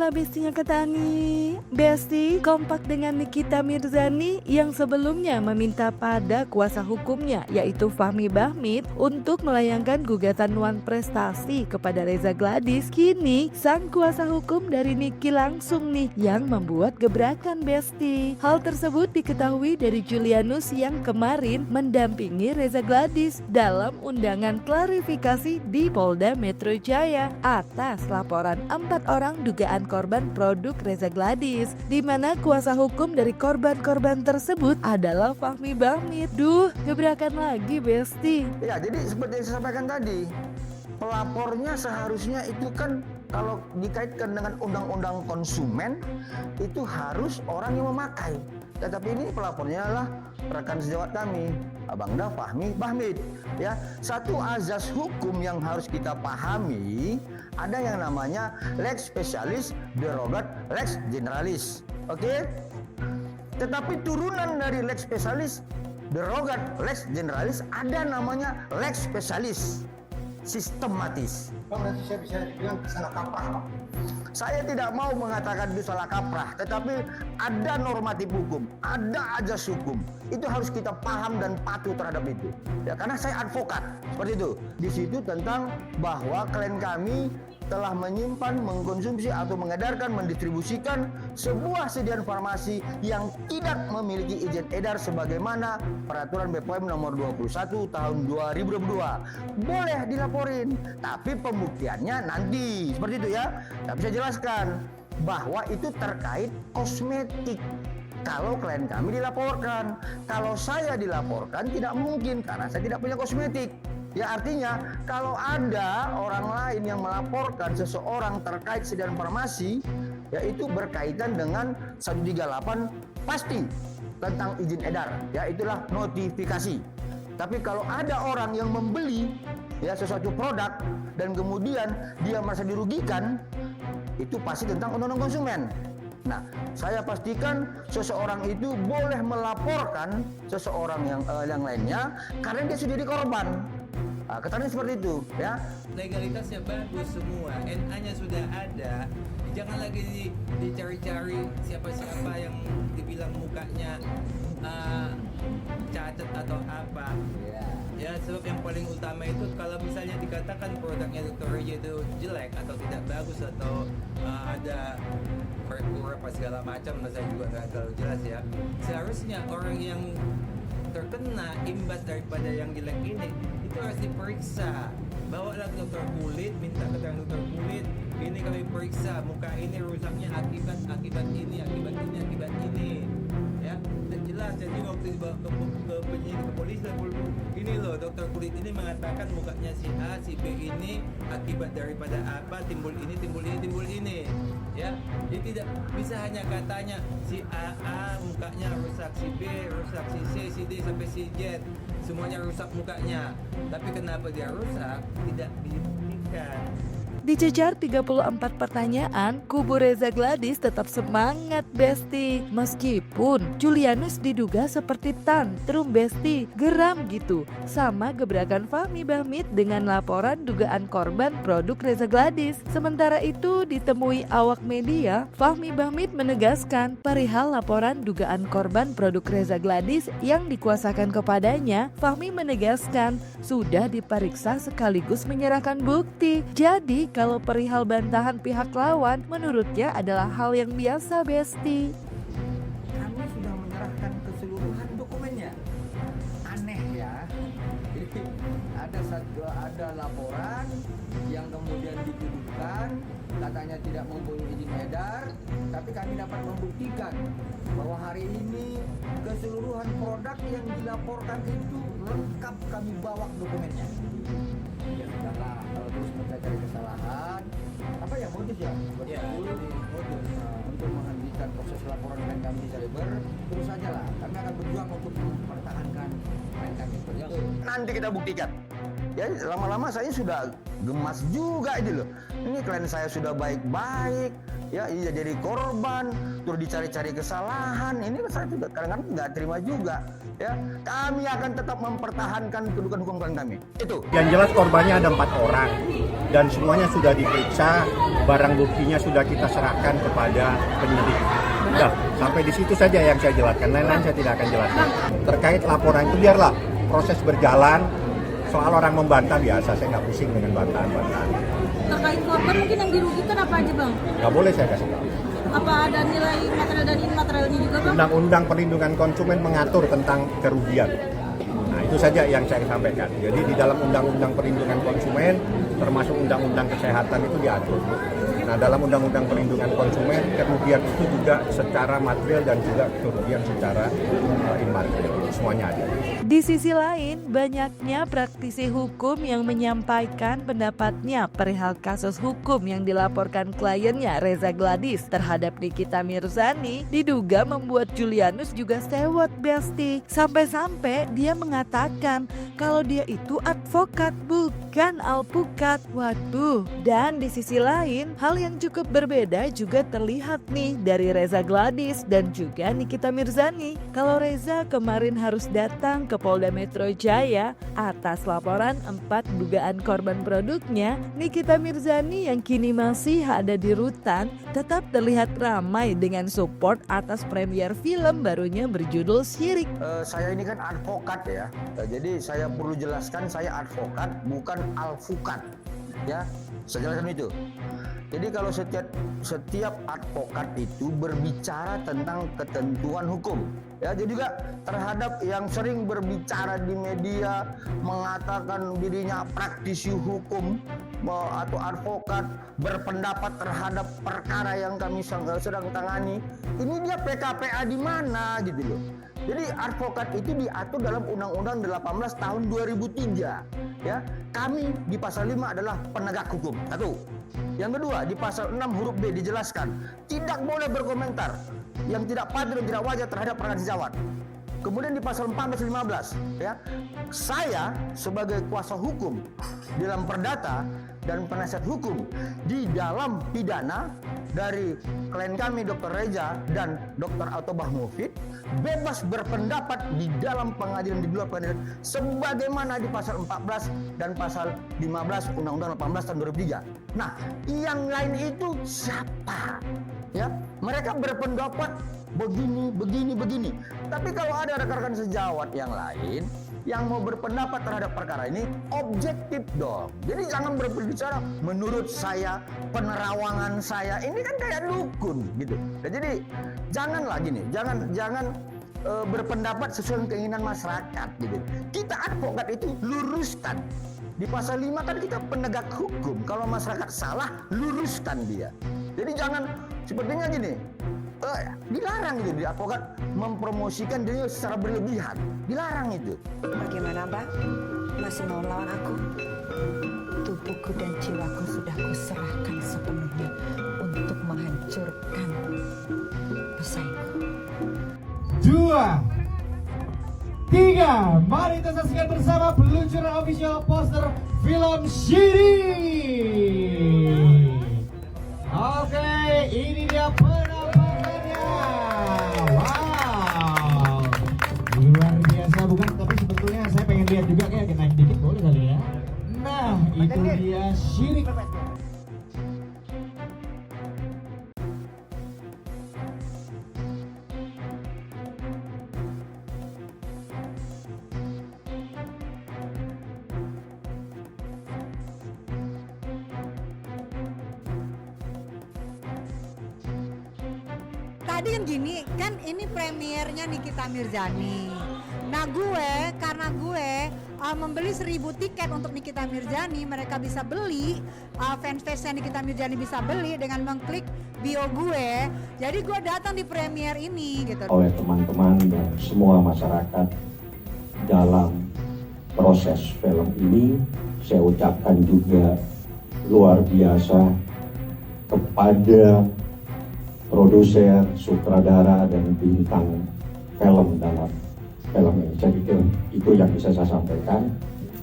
Halo Bestinya Ketani, Besti kompak dengan Nikita Mirzani yang sebelumnya meminta pada kuasa hukumnya yaitu Fahmi Bahmit untuk melayangkan gugatan Wan Prestasi kepada Reza Gladys. Kini sang kuasa hukum dari Niki langsung nih yang membuat gebrakan Besti. Hal tersebut diketahui dari Julianus yang kemarin mendampingi Reza Gladys dalam undangan klarifikasi di Polda Metro Jaya atas laporan 4 orang dugaan korban produk Reza Gladys, di mana kuasa hukum dari korban-korban tersebut adalah Fahmi Bahmit. Duh, gebrakan lagi Besti. Ya, jadi seperti yang saya sampaikan tadi, pelapornya seharusnya itu kan kalau dikaitkan dengan undang-undang konsumen itu harus orang yang memakai. Tetapi ini pelapornya adalah rekan sejawat kami, Abangda Fahmi Bahmit. Ya, satu azas hukum yang harus kita pahami, ada yang namanya lex specialis derogat lex generalis. Oke? Tetapi turunan dari lex specialis derogat lex generalis ada namanya lex specialis sistematis. Berarti saya bisa bilang salah kaprah, Pak. Saya tidak mau mengatakan itu salah kaprah, tetapi ada normatif hukum, ada ajas hukum. Itu harus kita paham dan patuh terhadap itu. Ya, karena saya advokat, seperti itu. Di situ tentang bahwa klien kami telah menyimpan, mengkonsumsi atau mengedarkan, mendistribusikan sebuah sediaan farmasi yang tidak memiliki izin edar sebagaimana peraturan BPOM nomor 21 tahun 2022. Boleh dilaporin, tapi pembuktiannya nanti. Seperti itu ya. Tapi saya jelaskan bahwa itu terkait kosmetik. Kalau klien kami dilaporkan, kalau saya dilaporkan tidak mungkin karena saya tidak punya kosmetik. Ya, artinya kalau ada orang lain yang melaporkan seseorang terkait sediaan farmasi, ya itu berkaitan dengan 138 pasti tentang izin edar, ya itulah notifikasi. Tapi kalau ada orang yang membeli ya sesuatu produk dan kemudian dia merasa dirugikan, itu pasti tentang undang-undang konsumen. Nah, saya pastikan seseorang itu boleh melaporkan seseorang yang lainnya karena dia sudah jadi korban. Nah, ketannya seperti itu, ya. Legalitasnya bagus semua, NA-nya sudah ada. Jangan lagi dicari-cari siapa-siapa yang dibilang mukanya cacat atau apa. Ya, sebab yang paling utama itu kalau misalnya dikatakan produknya Dr. Reja itu jelek atau tidak bagus atau ada kurang apa segala macam, saya juga nggak terlalu jelas ya. Seharusnya orang yang terkena imbas daripada yang jelek ini itu harus diperiksa. Bawalah ke dokter kulit, minta keterangan dokter kulit. Ini kami periksa, muka ini rusaknya akibat ini. Ya, dan jelas. Jadi waktu dibawa ke penyidik ke polisi, ini loh dokter kulit ini mengatakan mukanya si A, si B ini akibat daripada apa, timbul ini. Ya, jadi tidak bisa hanya katanya si A mukanya rusak, si B rusak, si C, si D sampai si Z semuanya rusak mukanya. Tapi kenapa dia rusak tidak dibuktikan. Dicecar 34 pertanyaan, kubu Reza Gladys tetap semangat Besti. Meskipun Julianus diduga seperti tantrum Besti, geram gitu sama gebrakan Fahmi Bahmit dengan laporan dugaan korban produk Reza Gladys. Sementara itu ditemui awak media, Fahmi Bahmit menegaskan perihal laporan dugaan korban produk Reza Gladys yang dikuasakan kepadanya. Fahmi menegaskan sudah diperiksa sekaligus menyerahkan bukti. Jadi kalau perihal bantahan pihak lawan menurutnya adalah hal yang biasa Besti. Kami sudah menyerahkan keseluruhan dokumennya. Aneh ya. Jadi ada laporan yang kemudian dituduhkan katanya tidak mempunyai izin edar, tapi kami dapat membuktikan bahwa hari ini keseluruhan produk yang dilaporkan itu lengkap kami bawa dokumennya. Ya sudahlah, kalau terus mencari kesalahan, apa ya modus ya? Ya, jadi modus. Untuk menghentikan proses laporan klien kami di cyber, terus saja lah. Kami akan berjuang untuk mempertahankan klien kami seperti itu. Nanti kita buktikan. Ya, lama-lama saya sudah gemas juga ini loh. Ini klien saya sudah baik-baik, ya iya jadi korban, terus dicari-cari kesalahan. Ini saya juga kadang-kadang nggak terima juga. Ya, kami akan tetap mempertahankan kedudukan hukum kami. Itu. Yang jelas korbannya ada 4 orang dan semuanya sudah diperiksa, barang buktinya sudah kita serahkan kepada penyidik. Udah, sampai di situ saja yang saya jelaskan. Lain-lain saya tidak akan jelaskan. Terkait laporan itu biarlah proses berjalan. Soal orang membantah biasa, saya nggak pusing dengan bantahan-bantahan. Terkait korban mungkin yang dirugikan apa aja bang? Nggak boleh saya kasih tahu. Apa ada nilai material dan imaterialnya juga bang? Undang-undang Perlindungan Konsumen mengatur tentang kerugian. Nah, itu saja yang saya sampaikan. Jadi di dalam Undang-Undang Perlindungan Konsumen, termasuk Undang-Undang Kesehatan itu diatur. Nah, dalam Undang-Undang Perlindungan Konsumen, kerugian itu juga secara material dan juga kerugian secara imaterial. Semuanya ada. Di sisi lain, banyaknya praktisi hukum yang menyampaikan pendapatnya perihal kasus hukum yang dilaporkan kliennya Reza Gladys terhadap Nikita Mirzani diduga membuat Julianus juga sewot Besti. Sampai-sampai dia mengatakan kalau dia itu advokat bukan alpukat. Waduh. Dan di sisi lain, hal yang cukup berbeda juga terlihat nih dari Reza Gladys dan juga Nikita Mirzani. Kalau Reza kemarin harus datang ke Polda Metro Jaya atas laporan 4 dugaan korban produknya, Nikita Mirzani yang kini masih ada di rutan tetap terlihat ramai dengan support atas premier film barunya berjudul Syirik. Saya ini kan advokat ya, jadi saya perlu jelaskan saya advokat bukan alpukat ya, saya jelaskan itu. Jadi kalau setiap advokat itu berbicara tentang ketentuan hukum, ya jadi juga terhadap yang sering berbicara di media mengatakan dirinya praktisi hukum atau advokat berpendapat terhadap perkara yang kami sedang tangani, ini dia PKPA di mana gitu loh. Jadi advokat itu diatur dalam Undang-Undang 18 tahun 2003 ya. Kami di pasal 5 adalah penegak hukum. Satu. Yang kedua, di pasal 6 huruf B dijelaskan tidak boleh berkomentar yang tidak patut dan tidak wajar terhadap perkara sejawat. Kemudian di pasal 14-15 ya, saya sebagai kuasa hukum dalam perdata dan penasihat hukum di dalam pidana dari klien kami Dr. Reza dan Dr. Atobah Mufid bebas berpendapat di dalam pengadilan di luar pengadilan sebagaimana di pasal 14 dan pasal 15 Undang-Undang 18 tahun 2003. Nah, yang lain itu siapa? Ya, mereka berpendapat begini. Tapi kalau ada rekan-rekan sejawat yang lain yang mau berpendapat terhadap perkara ini, objektif dong. Jadi jangan berbicara menurut saya, penerawangan saya. Ini kan kayak dukun gitu. Nah, jadi janganlah gini, jangan berpendapat sesuai keinginan masyarakat gitu. Kita advokat itu luruskan. Di pasal 5 kan kita penegak hukum. Kalau masyarakat salah, luruskan dia. Jadi jangan sepertinya gini. Dilarang itu di advokat mempromosikan dirinya secara berlebihan. Dilarang itu. Bagaimana Mbak? Masih mau lawan aku? Tubuhku dan jiwaku sudah kuserahkan sepenuhnya untuk menghancurkan pesaingku. 2, 3, mari kita saksikan bersama peluncuran official poster film Syirik. Oke, ini dia penampakannya. Wow, luar biasa bukan? Tapi sebetulnya saya pengen lihat juga, kayak naik dikit boleh kali ya. Nah, itu dia Syirik. Tadi kan gini, kan ini premiernya Nikita Mirzani. Nah karena gue membeli 1000 tiket untuk Nikita Mirzani, mereka bisa beli, fans-fansnya Nikita Mirzani bisa beli dengan mengklik bio gue. Jadi gue datang di premier ini gitu. Oleh teman-teman dan semua masyarakat dalam proses film ini, saya ucapkan juga luar biasa kepada produser, sutradara, dan bintang film dalam film ini. Saya pikir itu yang bisa saya sampaikan.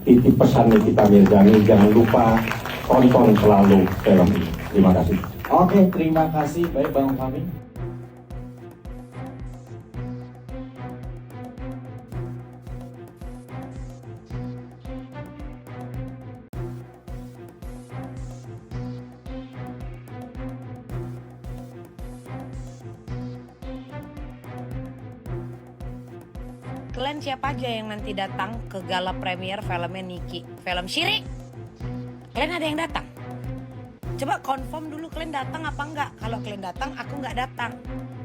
Titip pesan Nikita Mirzani, jangan lupa tonton selalu film ini. Terima kasih. Oke, terima kasih. Baik Bang Fahmi. Kalian siapa aja yang nanti datang ke gala premier filmnya Niki? Film Syirik? Kalian ada yang datang? Coba confirm dulu kalian datang apa enggak. Kalau kalian datang, aku enggak datang.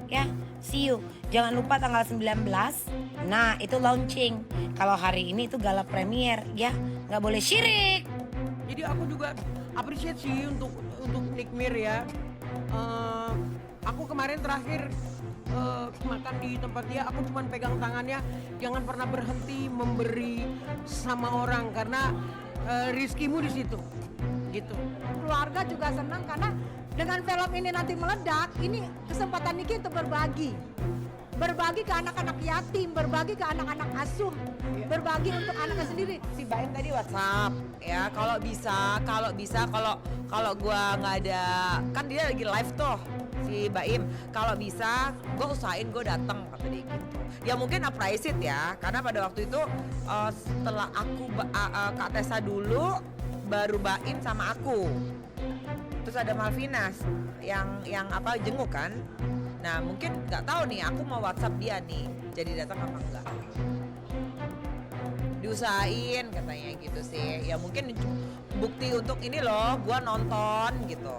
Ya, see you. Jangan lupa tanggal 19. Nah, itu launching. Kalau hari ini itu gala premier, ya. Nggak boleh syirik. Jadi aku juga appreciate sih untuk Nick Mir ya. Aku kemarin terakhir makan di tempat dia, aku cuma pegang tangannya, jangan pernah berhenti memberi sama orang karena rizkimu di situ, gitu. Keluarga juga senang karena dengan film ini nanti meledak, ini kesempatan Niki untuk berbagi ke anak-anak yatim, berbagi ke anak-anak asuh, berbagi untuk anaknya sendiri. Si Baim tadi WhatsApp ya, kalau gua nggak ada, kan dia lagi live tuh si Baim, kalau bisa gue usahain gue datang kata dia gitu. Ya mungkin appreciate ya, karena pada waktu itu setelah aku Kak Tessa dulu, baru Baim sama aku, terus ada Malvinas yang jenguk kan. Nah mungkin nggak tahu nih, aku mau WhatsApp dia nih, jadi datang apa enggak? Diusahain katanya gitu sih. Ya mungkin bukti untuk ini loh, gua nonton gitu.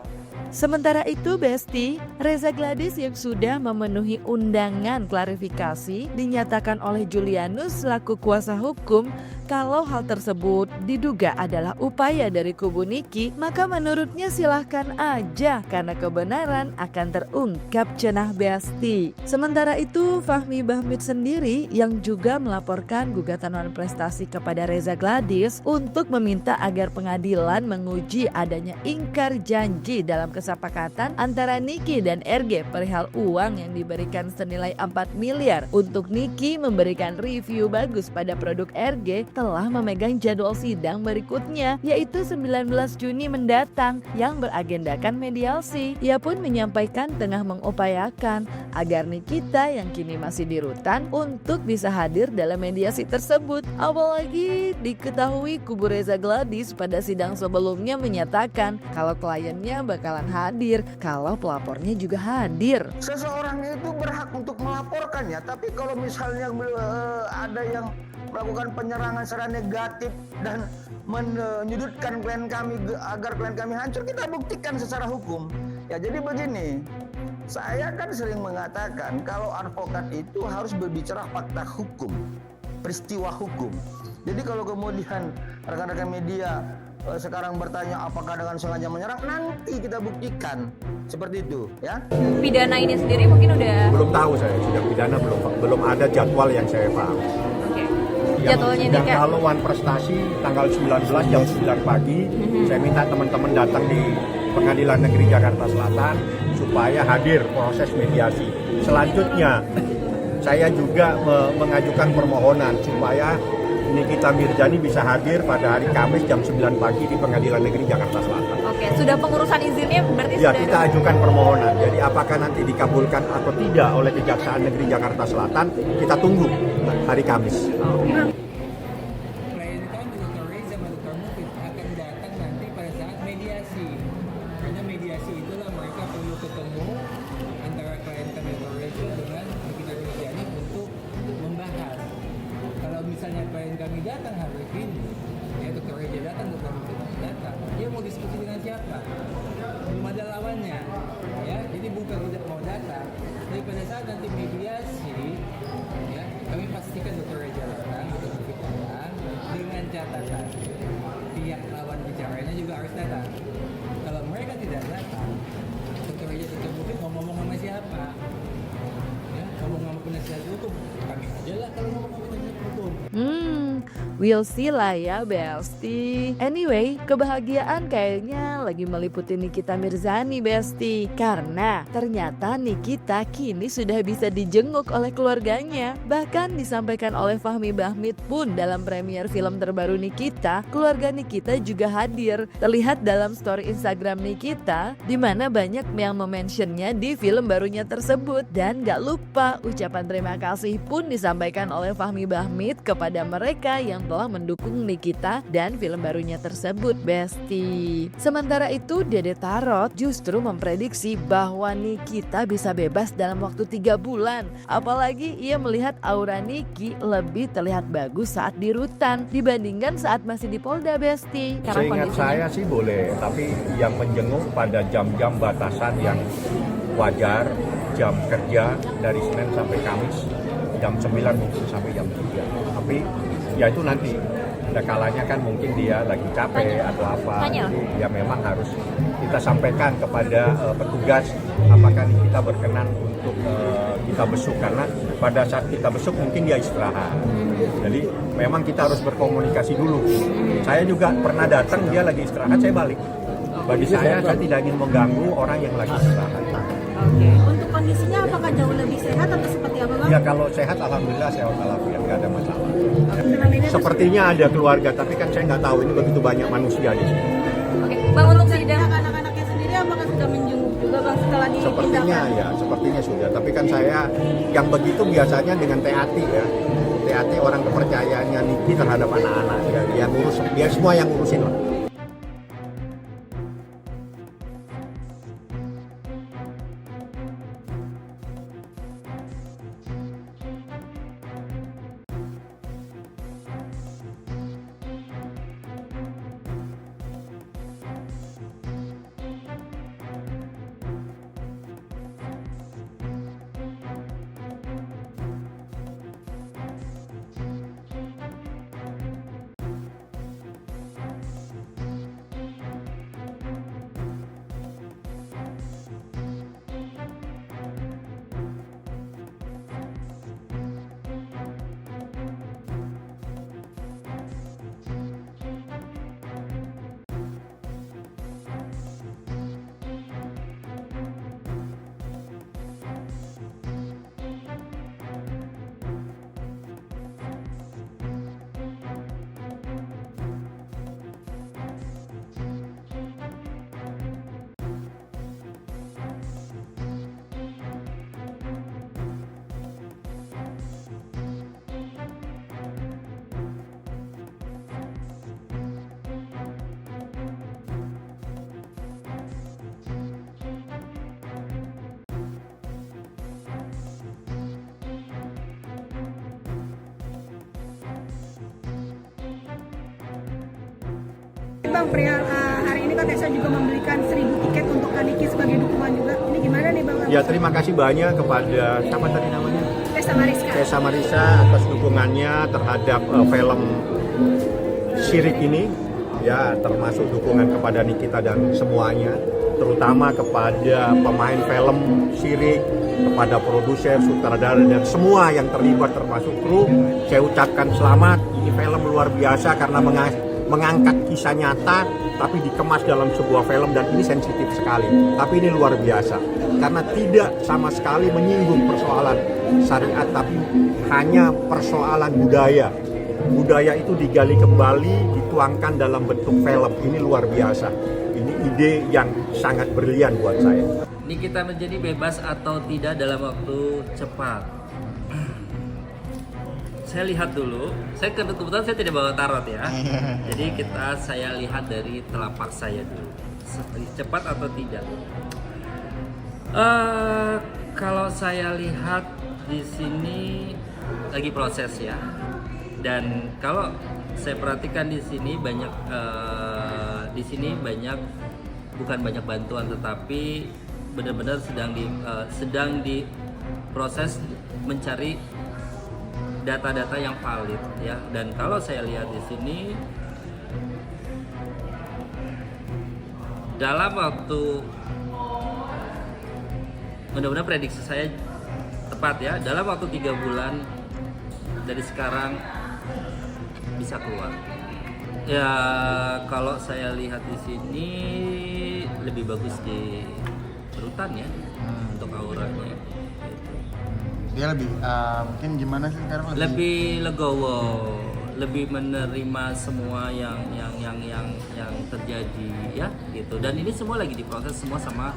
Sementara itu Besti, Reza Gladys yang sudah memenuhi undangan klarifikasi dinyatakan oleh Julianus selaku kuasa hukum kalau hal tersebut diduga adalah upaya dari kubu Niki, maka menurutnya silahkan aja karena kebenaran akan terungkap, cenah Besti. Sementara itu Fahmi Bahmid sendiri yang juga melaporkan gugatan non prestasi kepada Reza Gladys untuk meminta agar pengadilan menguji adanya ingkar janji dalam kesepakatan antara Niki dan RG perihal uang yang diberikan senilai 4 miliar untuk Niki memberikan review bagus pada produk RG telah memegang jadwal sidang berikutnya yaitu 19 Juni mendatang yang beragendakan mediasi. Ia pun menyampaikan tengah mengupayakan agar Nikita yang kini masih di rutan untuk bisa hadir dalam mediasi tersebut. Apalagi diketahui kubu Reza Gladys pada sidang sebelumnya menyatakan kalau kliennya bakalan hadir, kalau pelapornya juga hadir. Seseorang itu berhak untuk melaporkannya, tapi kalau misalnya ada yang melakukan penyerangan secara negatif dan menyudutkan klien kami agar klien kami hancur, kita buktikan secara hukum. Ya jadi begini, saya kan sering mengatakan kalau advokat itu harus berbicara fakta hukum, peristiwa hukum. Jadi kalau kemudian rekan-rekan media sekarang bertanya apakah dengan sengaja menyerang, nanti kita buktikan seperti itu ya. Pidana ini sendiri mungkin udah belum tahu saya, sidang pidana belum ada jadwal yang saya paham. Oke. Jadwalnya ini kan kalau wan prestasi tanggal 19 jam 9 pagi, saya minta teman-teman datang di Pengadilan Negeri Jakarta Selatan supaya hadir proses mediasi. Selanjutnya saya juga mengajukan permohonan supaya Nikita Mirzani bisa hadir pada hari Kamis jam 9 pagi di Pengadilan Negeri Jakarta Selatan. Oke, sudah pengurusan izinnya berarti ya, sudah kita ajukan permohonan. Jadi apakah nanti dikabulkan atau tidak oleh Kejaksaan Negeri Jakarta Selatan, kita tunggu hari Kamis. Klien kami Dr. Reza dan Dr. Mufid akan datang nanti pada saat mediasi. Karena mediasi itulah mereka perlu ketemu antara klien kami Dr. Reza dengan Nikita Mirzani untuk membahas. Kalau misalnya klien kami datang hari ini, ya Dr. Reza datang, Dr. Mufid datang, dia mau diskusi dengan siapa? Belum ada lawannya, ya. Jadi bukan tidak mau datang. Tapi pada saat nanti mediasi, ya kami pastikan Dr. Reza datang, Dr. Mufid datang, dengan catatan pihak lawan bicaranya juga harus datang. Kalau mereka tidak datang, Dr. Reza, Dr. Mufid mau ngomong sama siapa? Ya, ngomong sama penasihat hukum, kami aja lah kalau ngomong sama penasihat hukum. We'll see lah ya Besti. Anyway, kebahagiaan kayaknya lagi meliputi Nikita Mirzani Besti. Karena ternyata Nikita kini sudah bisa dijenguk oleh keluarganya. Bahkan disampaikan oleh Fahmi Bahmit pun dalam premier film terbaru Nikita, keluarga Nikita juga hadir. Terlihat dalam story Instagram Nikita, di mana banyak yang mementionnya di film barunya tersebut. Dan gak lupa ucapan terima kasih pun disampaikan oleh Fahmi Bahmit kepada mereka yang telah mendukung Nikita dan film barunya tersebut Besti. Sementara itu Dede Tarot justru memprediksi bahwa Nikita bisa bebas dalam waktu 3 bulan. Apalagi ia melihat aura Niki lebih terlihat bagus saat di rutan dibandingkan saat masih di Polda Besti. Seingat saya sih boleh, tapi yang menjenguk pada jam-jam batasan yang wajar, jam kerja dari Senin sampai Kamis, jam 9 mungkin sampai jam 3. Tapi ya itu nanti, ada kalanya kan mungkin dia lagi capek atau apa. Jadi ya memang harus kita sampaikan kepada petugas apakah kita berkenan untuk kita besuk, karena pada saat kita besuk mungkin dia istirahat. Jadi memang kita harus berkomunikasi dulu. Saya juga pernah datang dia lagi istirahat, saya balik. Bagi saya tidak ingin mengganggu orang yang lagi istirahat. Untuk kondisinya apakah jauh lebih sehat atau seperti apa Bang? Ya kalau sehat alhamdulillah sehat walafiat, nggak ada masalah. Sepertinya ada keluarga, tapi kan saya nggak tahu, ini begitu banyak manusia di sini. Oke, Bang, untuk sidang Anak-anaknya sendiri apakah sudah menjenguk juga Bang setelah Sepertinya ya, sepertinya sudah. Tapi kan saya yang begitu biasanya dengan TAT ya. TAT orang kepercayaannya Niki terhadap anak-anak ya. Dia semua yang ngurusin lah. Bang, hari ini kan Tessa juga memberikan 1.000 tiket untuk Niki sebagai dukungan juga. Ini gimana nih Bang? Ya terima kasih banyak kepada siapa tadi namanya? Tessa Marissa atas dukungannya terhadap film Syirik ini. Ya termasuk dukungan kepada Nikita dan semuanya, terutama kepada pemain film Syirik, kepada produser, sutradara dan semua yang terlibat termasuk kru. Saya ucapkan selamat. Ini film luar biasa karena mengangkat kisah nyata tapi dikemas dalam sebuah film, dan ini sensitif sekali. Tapi ini luar biasa karena tidak sama sekali menyinggung persoalan syariat, tapi hanya persoalan budaya. Budaya itu digali kembali, dituangkan dalam bentuk film. Ini luar biasa. Ini ide yang sangat brilian buat saya. Nikita menjadi bebas atau tidak dalam waktu cepat? Saya lihat dulu. Saya kebetulan saya tidak bawa tarot ya. Jadi saya lihat dari telapak saya dulu. Cepat atau tidak? Kalau saya lihat di sini lagi proses ya. Dan kalau saya perhatikan di sini banyak bukan banyak bantuan, tetapi benar-benar sedang diproses mencari data-data yang valid ya. Dan kalau saya lihat di sini dalam waktu, mudah-mudahan prediksi saya tepat ya, dalam waktu 3 bulan dari sekarang bisa keluar. Ya kalau saya lihat di sini lebih bagus di rutan ya untuk auranya. Dia lebih mungkin gimana sih sekarang lebih legowo, lebih menerima semua yang terjadi ya gitu. Dan ini semua lagi diproses semua sama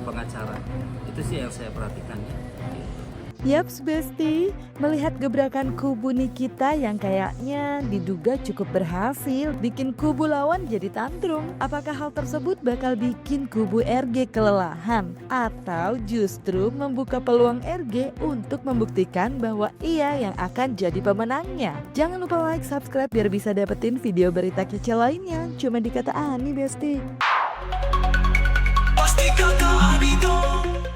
pengacara. Itu sih yang saya perhatikan ya. Gitu. Yaps Besti, melihat gebrakan kubu Nikita yang kayaknya diduga cukup berhasil bikin kubu lawan jadi tantrum. Apakah hal tersebut bakal bikin kubu RG kelelahan? Atau justru membuka peluang RG untuk membuktikan bahwa ia yang akan jadi pemenangnya? Jangan lupa like, subscribe biar bisa dapetin video berita kece lainnya. Cuma di Kata Ani Besti. Pasti Kata Ani dong.